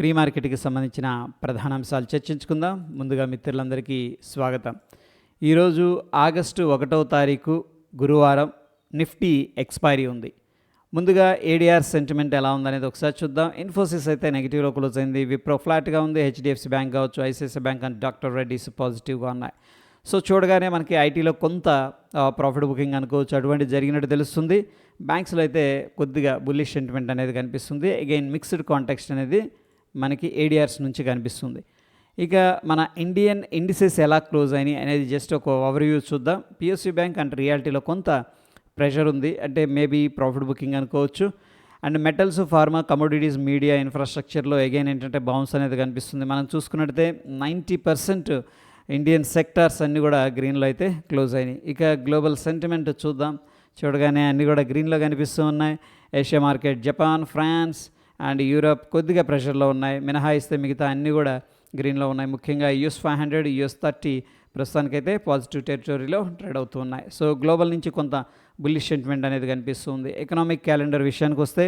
Pre మార్కెట్కి సంబంధించిన ప్రధాన అంశాలు చర్చించుకుందాం. ముందుగా మిత్రులందరికీ స్వాగతం. ఈరోజు ఆగస్టు 1వ తారీఖు గురువారం. నిఫ్టీ ఎక్స్పైరీ ఉంది. ముందుగా ఏడీఆర్ సెంటిమెంట్ ఎలా ఉందనేది ఒకసారి చూద్దాం. ఇన్ఫోసిస్ అయితే నెగిటివ్లో క్లోజ్ అయింది. విప్రో ఫ్లాట్గా ఉంది. హెచ్డిఎఫ్సి బ్యాంక్ కావచ్చు, ICICI bank and doctor Reddy's పాజిటివ్గా ఉన్నాయి. సో చూడగానే మనకి ఐటీలో కొంత ప్రాఫిట్ బుకింగ్ అనుకోవచ్చు, అటువంటి జరిగినట్టు తెలుస్తుంది. బ్యాంక్స్లో అయితే కొద్దిగా బుల్లిష్ సెంటిమెంట్ అనేది కనిపిస్తుంది. అగైన్ మిక్స్డ్ కాంటెక్స్ట్ అనేది మనకి ఏడీఆర్స్ నుంచి కనిపిస్తుంది. ఇక మన ఇండియన్ ఇండిసెస్ ఎలా క్లోజ్ అయినాయి అనేది జస్ట్ ఒక ఓవర్వ్యూ చూద్దాం. పిఎస్యూ బ్యాంక్ అండ్ రియాలిటీలో కొంత ప్రెషర్ ఉంది, అంటే మేబీ ప్రాఫిట్ బుకింగ్ అనుకోవచ్చు. And metals, pharma, commodities, media, ఇన్ఫ్రాస్ట్రక్చర్లో అగైన్ ఏంటంటే బౌన్స్ అనేది కనిపిస్తుంది. మనం చూసుకున్నట్టయితే 90% ఇండియన్ సెక్టార్స్ అన్నీ కూడా గ్రీన్లో అయితే క్లోజ్ అయినాయి. ఇక గ్లోబల్ సెంటిమెంట్ చూద్దాం. చూడగానే అన్నీ కూడా గ్రీన్లో కనిపిస్తూ ఉన్నాయి. Asia market, Japan, France and Europe కొద్దిగా ప్రెషర్లో ఉన్నాయి. మినహాయిస్తే మిగతా అన్నీ కూడా గ్రీన్లో ఉన్నాయి. ముఖ్యంగా US 500, US 30 ప్రస్తుతానికైతే పాజిటివ్ టెరిటరీలో ట్రేడ్ అవుతూ ఉన్నాయి. సో గ్లోబల్ నుంచి కొంత బుల్లిష్ సెంటిమెంట్ అనేది కనిపిస్తుంది. ఎకనామిక్ క్యాలెండర్ విషయానికి వస్తే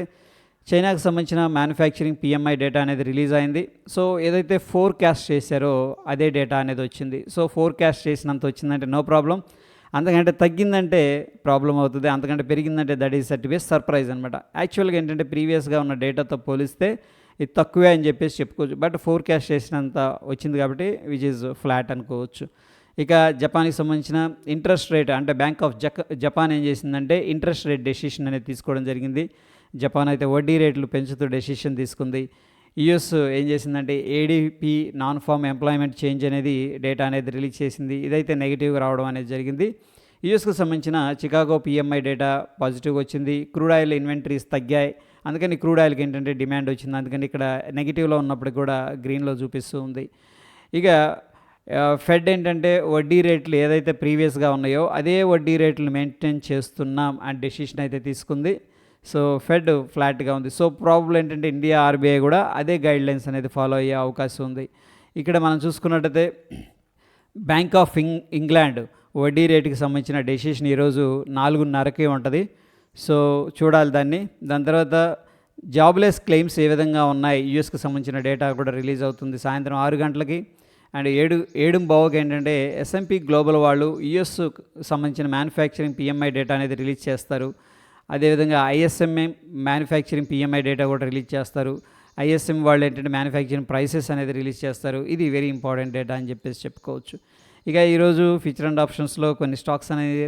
చైనాకు సంబంధించిన మ్యానుఫ్యాక్చరింగ్ PMI డేటా అనేది రిలీజ్ అయింది. సో ఏదైతే ఫోర్కాస్ట్ చేశారో అదే డేటా అనేది వచ్చింది. సో ఫోర్కాస్ట్ చేసినంత వచ్చిందంటే నో ప్రాబ్లం, అంతకంటే తగ్గిందంటే ప్రాబ్లం అవుతుంది, అంతకంటే పెరిగిందంటే దట్ ఈస్ సర్టిఫికేట్ సర్ప్రైజ్ అనమాట. యాక్చువల్గా ఏంటంటే ప్రీవియస్గా ఉన్న డేటాతో పోలిస్తే ఇది తక్కువే అని చెప్పేసి చెప్పుకోవచ్చు. బట్ ఫోర్కాస్ట్ చేసినంత వచ్చింది కాబట్టి విచ్ ఈజ్ ఫ్లాట్ అనుకోవచ్చు. ఇక జపాన్కి సంబంధించిన ఇంట్రెస్ట్ రేట్, అంటే బ్యాంక్ ఆఫ్ జపాన్ ఏం చేసిందంటే ఇంట్రెస్ట్ రేట్ డెసిషన్ అనేది తీసుకోవడం జరిగింది. జపాన్ అయితే వడ్డీ రేట్లు పెంచుతూ డెసిషన్ తీసుకుంది. యుఎస్ ఏం చేసిందంటే ADP non farm employment change అనేది డేటా అనేది రిలీజ్ చేసింది. ఇదైతే నెగిటివ్గా రావడం అనేది జరిగింది. యుఎస్కు సంబంధించిన చికాగో PMI డేటా పాజిటివ్గా వచ్చింది. క్రూడ్ ఆయిల్ ఇన్వెంటరీస్ తగ్గాయి, అందుకని క్రూడ్ ఆయిల్కి ఏంటంటే డిమాండ్ వచ్చింది. అందుకని ఇక్కడ నెగిటివ్లో ఉన్నప్పుడు కూడా గ్రీన్లో చూపిస్తూ ఉంది. ఇక ఫెడ్ ఏంటంటే వడ్డీ రేట్లు ఏదైతే ప్రీవియస్గా ఉన్నాయో అదే వడ్డీ రేట్లు మెయింటైన్ చేస్తున్నాం అని డెసిషన్ అయితే తీసుకుంది. సో ఫెడ్ ఫ్లాట్గా ఉంది. సో ప్రాబ్లం ఏంటంటే ఇండియా RBI కూడా అదే గైడ్లైన్స్ అనేది ఫాలో అయ్యే అవకాశం ఉంది. ఇక్కడ మనం చూసుకున్నట్టయితే బ్యాంక్ ఆఫ్ ఇంగ్లాండ్ వడ్డీ రేటుకి సంబంధించిన డెసిషన్ ఈరోజు 4:30కి ఉంటుంది. సో చూడాలి దాన్ని. దాని తర్వాత జాబ్లెస్ క్లెయిమ్స్ ఏ విధంగా ఉన్నాయి, యూఎస్కి సంబంధించిన డేటా కూడా రిలీజ్ అవుతుంది సాయంత్రం 6 గంటలకి. అండ్ 7:15కి ఏంటంటే S&P గ్లోబల్ వాళ్ళు యూఎస్ సంబంధించిన మ్యానుఫ్యాక్చరింగ్ PMI డేటా అనేది రిలీజ్ చేస్తారు. అదేవిధంగా ISM మ్యానుఫ్యాక్చరింగ్ PMI డేటా కూడా రిలీజ్ చేస్తారు. ISM వాళ్ళు ఏంటంటే మ్యానుఫ్యాక్చరింగ్ ప్రైసెస్ అనేది రిలీజ్ చేస్తారు. ఇది వెరీ ఇంపార్టెంట్ డేటా అని చెప్పేసి చెప్పుకోవచ్చు. ఇక ఈరోజు ఫ్యూచర్ అండ్ ఆప్షన్స్లో కొన్ని స్టాక్స్ అనేది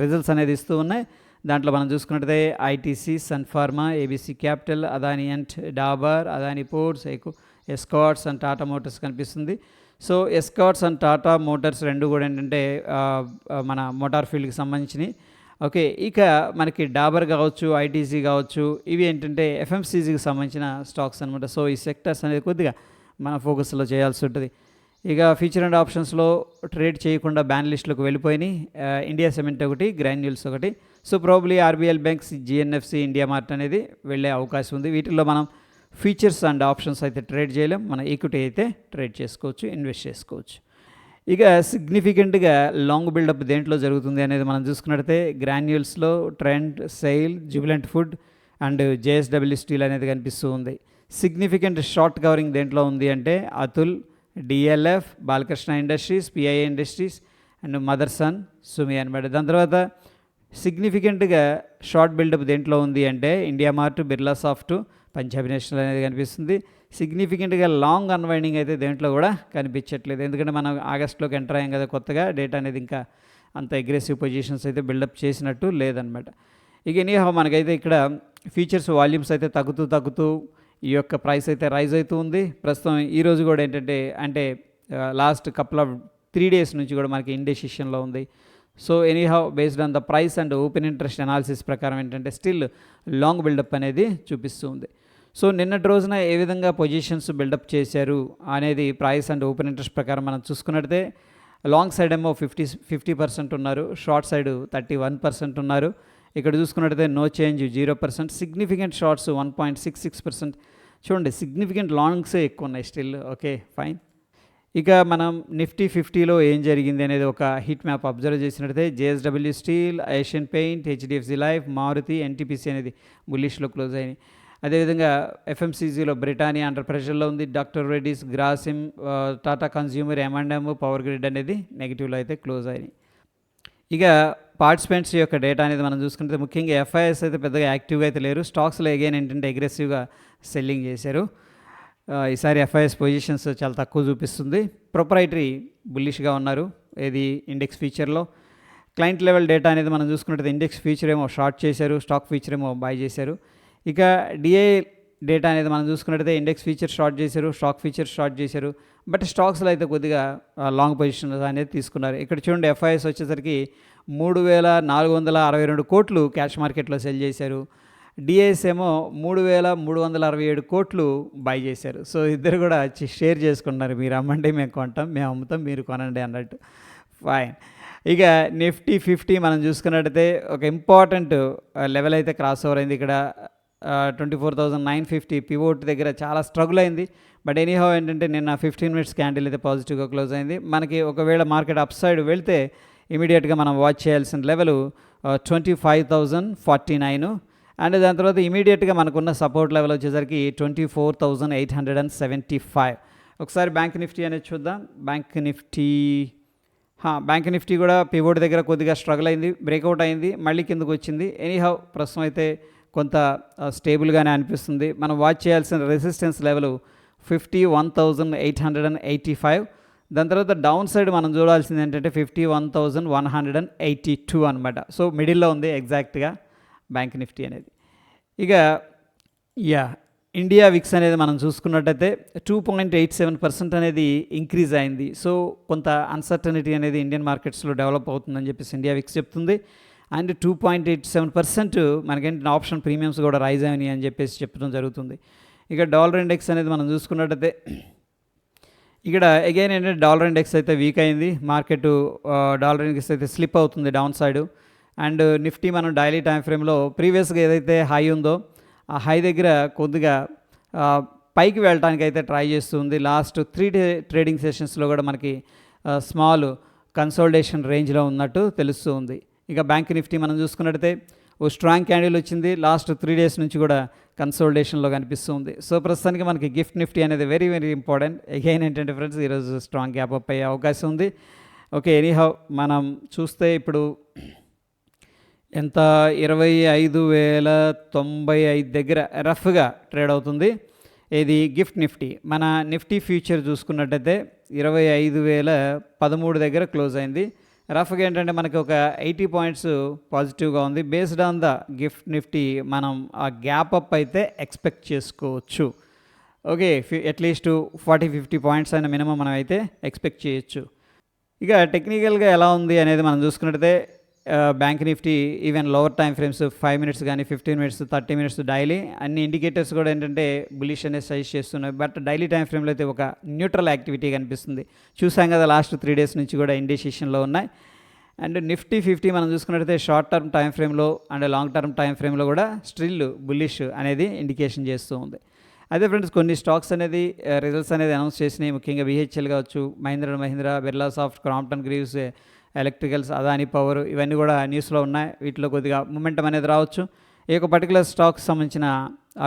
రిజల్ట్స్ అనేది ఇస్తూ ఉన్నాయి. దాంట్లో మనం చూసుకున్నట్టయితే ITC, Sun Pharma, ABC Capital, Adani and Dabur, Adani Ports, Escorts and Tata Motors కనిపిస్తుంది. సో ఎస్కార్ట్స్ అండ్ టాటా మోటార్స్ రెండు కూడా ఏంటంటే మన మోటార్ ఫీల్డ్కి సంబంధించినవి. ఓకే, ఇక మనకి డాబర్ కావచ్చు, ITC కావచ్చు, ఇవి ఏంటంటే FMCGకి సంబంధించిన స్టాక్స్ అనమాట. సో ఈ సెక్టర్స్ అనేది కొద్దిగా మన ఫోకస్లో చేయాల్సి ఉంటుంది. ఇక ఫ్యూచర్ అండ్ ఆప్షన్స్లో ట్రేడ్ చేయకుండా బ్యాన్ లిస్టులకు వెళ్ళిపోయినాయి. ఇండియా సిమెంట్ ఒకటి, గ్రాన్యూల్స్ ఒకటి. So probably RBL banks, GNFC, India mart అనేది వెళ్ళే అవకాశం ఉంది. వీటిల్లో మనం ఫీచర్స్ అండ్ ఆప్షన్స్ అయితే ట్రేడ్ చేయలేం, మన ఈక్విటీ అయితే ట్రేడ్ చేసుకోవచ్చు, ఇన్వెస్ట్ చేసుకోవచ్చు. ఇక సిగ్నిఫికెంట్గా లాంగ్ బిల్డప్ దేంట్లో జరుగుతుంది అనేది మనం చూసుకున్నట్టయితే గ్రాన్యూల్స్లో trend, SAIL, Jubilant Food and JSW Steel అనేది కనిపిస్తూ ఉంది. సిగ్నిఫికెంట్ షార్ట్ కవరింగ్ దేంట్లో ఉంది అంటే Atul, DLF, Balakrishna Industries, PI Industries and Motherson, Sumi అనమాట. దాని తర్వాత సిగ్నిఫికెంట్గా షార్ట్ బిల్డప్ దేంట్లో ఉంది అంటే India mart, Birla soft, Punjab national అనేది కనిపిస్తుంది. సిగ్నిఫికెంట్గా లాంగ్ అన్వైండింగ్ అయితే దేంట్లో కూడా కనిపించట్లేదు, ఎందుకంటే మనం ఆగస్టులోకి ఎంటర్ అయ్యాం కదా కొత్తగా. డేటా అనేది ఇంకా అంత అగ్రెసివ్ పొజిషన్స్ అయితే బిల్డప్ చేసినట్టు లేదనమాట. ఇక ఎనీహౌ మనకైతే ఇక్కడ ఫీచర్స్ వాల్యూమ్స్ అయితే తగ్గుతూ ఈ యొక్క ప్రైస్ అయితే రైజ్ అవుతూ ఉంది. ప్రస్తుతం ఈరోజు కూడా ఏంటంటే అంటే లాస్ట్ కపుల్ ఆఫ్ 3 days నుంచి కూడా మనకి ఇండెసిషన్లో ఉంది. So anyhow based on the price and open interest analysis ప్రకారం ఏంటంటే స్టిల్ లాంగ్ బిల్డప్ అనేది చూపిస్తూ ఉంది. సో నిన్నటి రోజున ఏ విధంగా పొజిషన్స్ బిల్డప్ చేశారు అనేది ప్రైస్ అండ్ ఓపెన్ ఇంట్రెస్ట్ ప్రకారం మనం చూసుకున్నట్టయితే లాంగ్ సైడ్ ఏమో 50% ఉన్నారు, షార్ట్ సైడ్ 31% ఉన్నారు. ఇక్కడ చూసుకున్నట్టయితే నో చేంజ్ 0%, సిగ్నిఫికెంట్ షార్ట్స్ 1.66%. చూడండి, సిగ్నిఫికెంట్ లాంగ్సే ఎక్కువ ఉన్నాయి స్టిల్. Okay, fine. ఇక మనం నిఫ్టీ 50లో ఏం జరిగింది అనేది ఒక హీట్ మ్యాప్ అబ్జర్వ్ చేసినట్టయితే JSW steel, Asian paint, HDFC life, Maruti, NTPC అనేది బుల్లిష్లో క్లోజ్ అయినాయి. అదేవిధంగా ఎఫ్ఎంసీజీలో బ్రిటానియా అండర్ ప్రెషర్లో ఉంది. Doctor Reddy's, Grasim, Tata consumer, M&M, power grid అనేది నెగిటివ్లో అయితే క్లోజ్ అయినాయి. ఇక పార్టిసిపెంట్స్ యొక్క డేటా అనేది మనం చూసుకుంటే ముఖ్యంగా FIS అయితే పెద్దగా యాక్టివ్గా అయితే లేరు. స్టాక్స్లో అగైన్ ఏంటంటే అగ్రెసివ్గా సెల్లింగ్ చేశారు. ఈసారి FIS పొజిషన్స్ చాలా తక్కువ చూపిస్తుంది. ప్రొప్రైటరీ బుల్లిష్గా ఉన్నారు ఏది ఇండెక్స్ ఫీచర్లో. క్లయింట్ లెవెల్ డేటా అనేది మనం చూసుకున్నట్టు ఇండెక్స్ ఫీచర్ ఏమో షార్ట్ చేశారు, స్టాక్ ఫీచర్ ఏమో బై చేశారు. ఇక DI డేటా అనేది మనం చూసుకున్నట్టయితే ఇండెక్స్ ఫీచర్ షార్ట్ చేశారు, స్టాక్ ఫీచర్ షార్ట్ చేశారు. బట్ స్టాక్స్లో అయితే కొద్దిగా లాంగ్ పొజిషన్ అనేది తీసుకున్నారు. ఇక్కడ చూడండి FIS వచ్చేసరికి 3,462 కోట్లు క్యాష్ మార్కెట్లో సెల్ చేశారు. DIS ఏమో 3,367 కోట్లు బై చేశారు. సో ఇద్దరు కూడా షేర్ చేసుకుంటున్నారు, మీరు అమ్మండి మేము కొంటాం, మేము అమ్ముతాం మీరు కొనండి అన్నట్టు. ఫైన్. ఇక నిఫ్టీ 50 మనం చూసుకున్నట్టయితే ఒక ఇంపార్టెంట్ లెవెల్ అయితే క్రాస్ ఓవర్ అయింది. ఇక్కడ 24,950 పివోట్ దగ్గర చాలా స్ట్రగుల్ అయింది. బట్ ఎనీహౌ ఏంటంటే నిన్న 15 మినిట్స్ క్యాండిల్ అయితే పాజిటివ్గా క్లోజ్ అయింది. మనకి ఒకవేళ మార్కెట్ అప్ సైడ్ వెళ్తే ఇమీడియట్గా మనం వాచ్ చేయాల్సిన లెవెల్ 25,049 అండ్ దాని తర్వాత ఇమీడియట్గా మనకున్న సపోర్ట్ లెవెల్ వచ్చేసరికి 24,875. ఒకసారి బ్యాంక్ నిఫ్టీ అనేది చూద్దాం. బ్యాంక్ నిఫ్టీ కూడా పివోట్ దగ్గర కొద్దిగా స్ట్రగుల్ అయింది, బ్రేక్అవుట్ అయింది, మళ్ళీ కిందకు వచ్చింది. ఎనీహౌ ప్రస్తుతం అయితే కొంత స్టేబుల్గానే అనిపిస్తుంది. మనం వాచ్ చేయాల్సిన రెసిస్టెన్స్ లెవెల్ 51,885. దాని తర్వాత డౌన్ సైడ్ మనం చూడాల్సింది ఏంటంటే 51,182 అనమాట. సో మిడిల్లో ఉంది ఎగ్జాక్ట్గా బ్యాంక్ నిఫ్టీ అనేది. ఇక ఇండియా విక్స్ అనేది మనం చూసుకున్నట్టయితే 2.87% అనేది ఇంక్రీజ్ అయింది. సో కొంత అన్సర్టనిటీ అనేది ఇండియన్ మార్కెట్స్లో డెవలప్ అవుతుందని చెప్పేసి ఇండియా విక్స్ చెప్తుంది. అండ్ 2.87% మనకేంటి ఆప్షన్ ప్రీమియమ్స్ కూడా రైజ్ అయినాయి అని చెప్పేసి చెప్పడం జరుగుతుంది. ఇక డాలర్ ఇండెక్స్ అనేది మనం చూసుకున్నట్టయితే ఇక్కడ అగైన్ ఏంటంటే డాలర్ ఇండెక్స్ అయితే వీక్ అయింది. మార్కెట్ డాలర్ ఇండెక్స్ అయితే స్లిప్ అవుతుంది డౌన్ సైడ్. అండ్ నిఫ్టీ మనం డైలీ టైం ఫ్రేమ్లో ప్రీవియస్గా ఏదైతే హై ఉందో ఆ హై దగ్గర కొద్దిగా పైకి వెళ్ళడానికి అయితే ట్రై చేస్తుంది. లాస్ట్ 3 ట్రేడింగ్ సెషన్స్లో కూడా మనకి స్మాల్ కన్సోలిడేషన్ రేంజ్లో ఉన్నట్టు తెలుస్తూ ఉంది. ఇక బ్యాంక్ నిఫ్టీ మనం చూసుకున్నట్టయితే ఓ స్ట్రాంగ్ క్యాండిల్ వచ్చింది, లాస్ట్ 3 డేస్ నుంచి కూడా కన్సోలిడేషన్లో కనిపిస్తుంది. సో ప్రస్తుతానికి మనకి గిఫ్ట్ నిఫ్టీ అనేది వెరీ వెరీ ఇంపార్టెంట్. అగైన్ ఏంటంటే ఫ్రెండ్స్ ఈరోజు స్ట్రాంగ్ గ్యాప్ అప్ అయ్యే అవకాశం ఉంది. ఓకే, ఎనీహౌ మనం చూస్తే ఇప్పుడు ఎంత 25,095 దగ్గర రఫ్గా ట్రేడ్ అవుతుంది. ఇది గిఫ్ట్ నిఫ్టీ. మన నిఫ్టీ ఫ్యూచర్ చూసుకున్నట్టయితే 25,013 దగ్గర క్లోజ్ అయింది. రఫ్గా ఏంటంటే మనకి ఒక 80 పాయింట్స్ పాజిటివ్గా ఉంది. Based on the gift Nifty మనం ఆ గ్యాప్ అప్ అయితే ఎక్స్పెక్ట్ చేసుకోవచ్చు. ఓకే, అట్లీస్ట్ 40-50 పాయింట్స్ అయిన మినిమం మనం అయితే ఎక్స్పెక్ట్ చేయొచ్చు. ఇక టెక్నికల్గా ఎలా ఉంది అనేది మనం చూసుకున్నట్టయితే bank Nifty even lower time frames 5 minutes కానీ 15 మినిట్స్ 30 మినిట్స్ డైలీ అన్ని ఇండికేటర్స్ కూడా ఏంటంటే బులిష్ అనేది సజెస్ట్ చేస్తున్నాయి. బట్ డైలీ టైం ఫ్రేమ్లో అయితే ఒక న్యూట్రల్ యాక్టివిటీ కనిపిస్తుంది. చూసాం కదా లాస్ట్ 3 డేస్ నుంచి కూడా ఇండిసిషన్లో ఉన్నాయి. అండ్ నిఫ్టీ 50 మనం చూసుకున్నట్టయితే షార్ట్ టర్మ్ టైం ఫ్రేమ్లో అండ్ లాంగ్ టర్మ్ టైం ఫ్రేమ్లో కూడా స్టిల్ బులిష్ అనేది ఇండికేషన్ చేస్తూ ఉంది. అదే ఫ్రెండ్స్ కొన్ని స్టాక్స్ అనేది రిజల్ట్స్ అనేది అనౌన్స్ చేసినాయి. ముఖ్యంగా BHL కావచ్చు, Mahindra, Birla soft, Crompton Greaves, electricals, Adani power ఇవన్నీ కూడా న్యూస్లో ఉన్నాయి. వీటిలో కొద్దిగా మూమెంటం అనేది రావచ్చు. ఈ యొక్క పర్టికులర్ స్టాక్స్ సంబంధించిన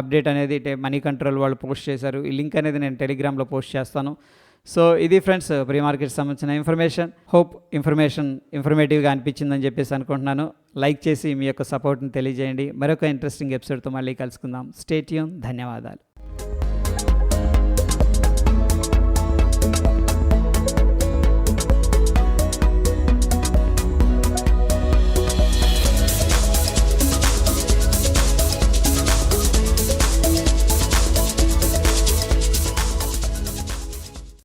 అప్డేట్ అనేది మనీ కంట్రోల్ వాళ్ళు పోస్ట్ చేశారు. ఈ లింక్ అనేది నేను టెలిగ్రామ్లో పోస్ట్ చేస్తాను. సో ఇది ఫ్రెండ్స్ ప్రీ మార్కెట్ సంబంధించిన ఇన్ఫర్మేషన్. హోప్ ఇన్ఫర్మేటివ్గా అనిపించిందని చెప్పేసి అనుకుంటున్నాను. లైక్ చేసి మీ యొక్క సపోర్ట్ని తెలియజేయండి. మరొక ఇంట్రెస్టింగ్ ఎపిసోడ్తో మళ్ళీ కలుసుకుందాం. Stay tune. ధన్యవాదాలు.